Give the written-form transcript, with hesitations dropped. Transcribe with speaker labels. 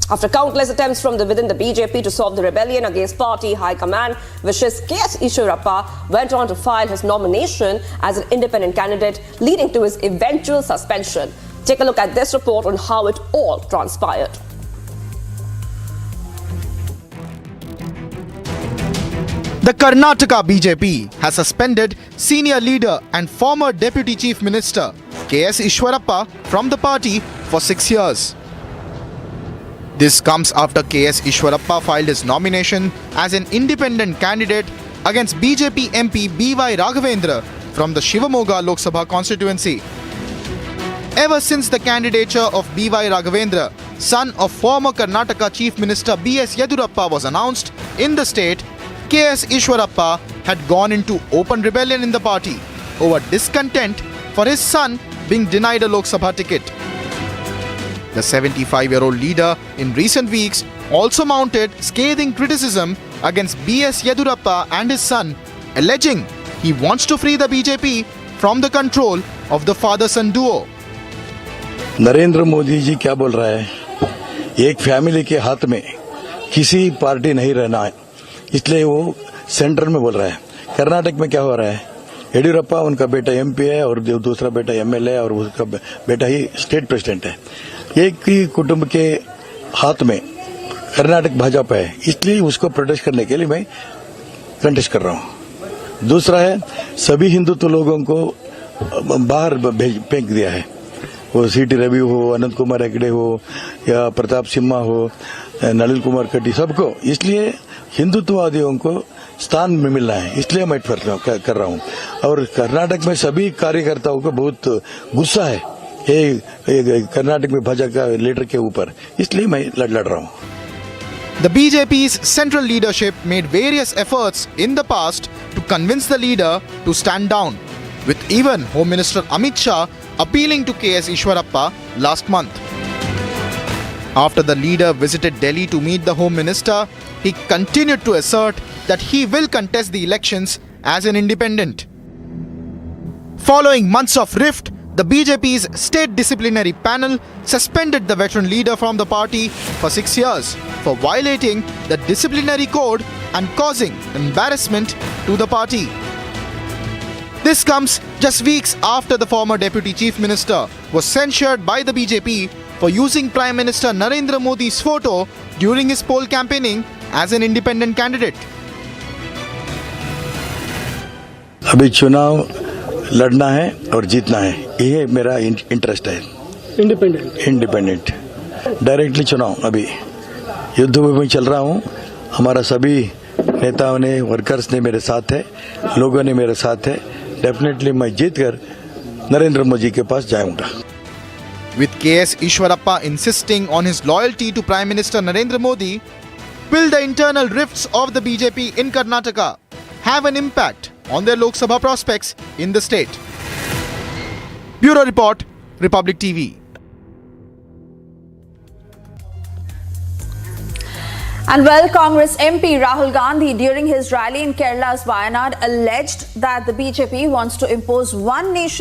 Speaker 1: After countless attempts from within the BJP to solve the rebellion against party high command, wishes K.S. Ishwarappa went on to file his nomination as an independent candidate, leading to his eventual suspension. Take a look at this report on how it all transpired.
Speaker 2: The Karnataka BJP has suspended senior leader and former Deputy Chief Minister K.S. Ishwarappa from the party for 6 years. This comes after K.S. Ishwarappa filed his nomination as an independent candidate against BJP MP B.Y. Raghavendra from the Shivamogga Lok Sabha constituency. Ever since the candidature of B.Y. Raghavendra, son of former Karnataka Chief Minister B.S. Yedurappa, was announced in the state, K.S. Ishwarappa had gone into open rebellion in the party over discontent for his son being denied a Lok Sabha ticket. The 75-year-old leader in recent weeks also mounted scathing criticism against B.S. Yedurappa and his son, alleging he wants to free the BJP from the control of the father-son duo.
Speaker 3: Narendra Modi ji क्या बोल रहा है, एक family के हाथ में किसी party नहीं रहना है, इसलिए वो सेंटर में बोल रहा है. कर्नाटक में क्या हो रहा है, येडियुरप्पा उनका बेटा एमपी है और दूसरा बेटा एमएलए है और उसका बेटा ही स्टेट प्रेसिडेंट है. एक ही कुटुंब के हाथ में कर्नाटक भाजपा है, इसलिए उसको प्रोटेस्ट करने के लिए मैं कंटेस्ट कर रहा हूं. दूसरा है, सभी हिंदुत्व लोगों को बाहर फेंक दिया है. वो सीटी रवि हो, अनंत कुमार हेगड़े हो या प्रताप सिम्हा हो, नलिन कुमार कटी, सबको. इसलिए हिंदुत्ववादियों को स्थान में मिलना है, इसलिए मैं कर रहा हूं. और कर्नाटक में सभी कार्यकर्ताओं को बहुत गुस्सा है कर्नाटक में भाजपा लीडर के ऊपर, इसलिए मैं लड़ रहा हूं.
Speaker 2: The BJP's central leadership made various efforts in the past to convince the leader to stand down, with even Home Minister Amit Shah appealing to K.S. Ishwarappa last month. After the leader visited Delhi to meet the Home Minister, he continued to assert that he will contest the elections as an independent. Following months of rift, the BJP's state disciplinary panel suspended the veteran leader from the party for 6 years for violating the disciplinary code and causing embarrassment to the party. This comes just weeks after the former Deputy Chief Minister was censured by the BJP for using Prime Minister Narendra Modi's photo during his poll campaigning as an independent candidate.
Speaker 3: अभी चुनाव लड़ना है और जीतना है, ये मेरा interest है. इंडिपेंडेंट डायरेक्टली चुनाव. अभी युद्ध में चल रहा हूँ. हमारा सभी नेताओं ने, वर्कर्स ने मेरे साथ है, लोगों ने मेरे साथ है. डेफिनेटली मैं जीतकर नरेंद्र मोदी के पास जाऊंगा.
Speaker 2: With K.S. Ishwarappa insisting on his loyalty to Prime Minister Narendra Modi, will the internal rifts of the BJP in Karnataka have an impact on their Lok Sabha prospects in the state? Bureau Report, Republic TV.
Speaker 4: And well, Congress MP Rahul Gandhi, during his rally in Kerala's Wayanad, alleged that the BJP wants to impose one nation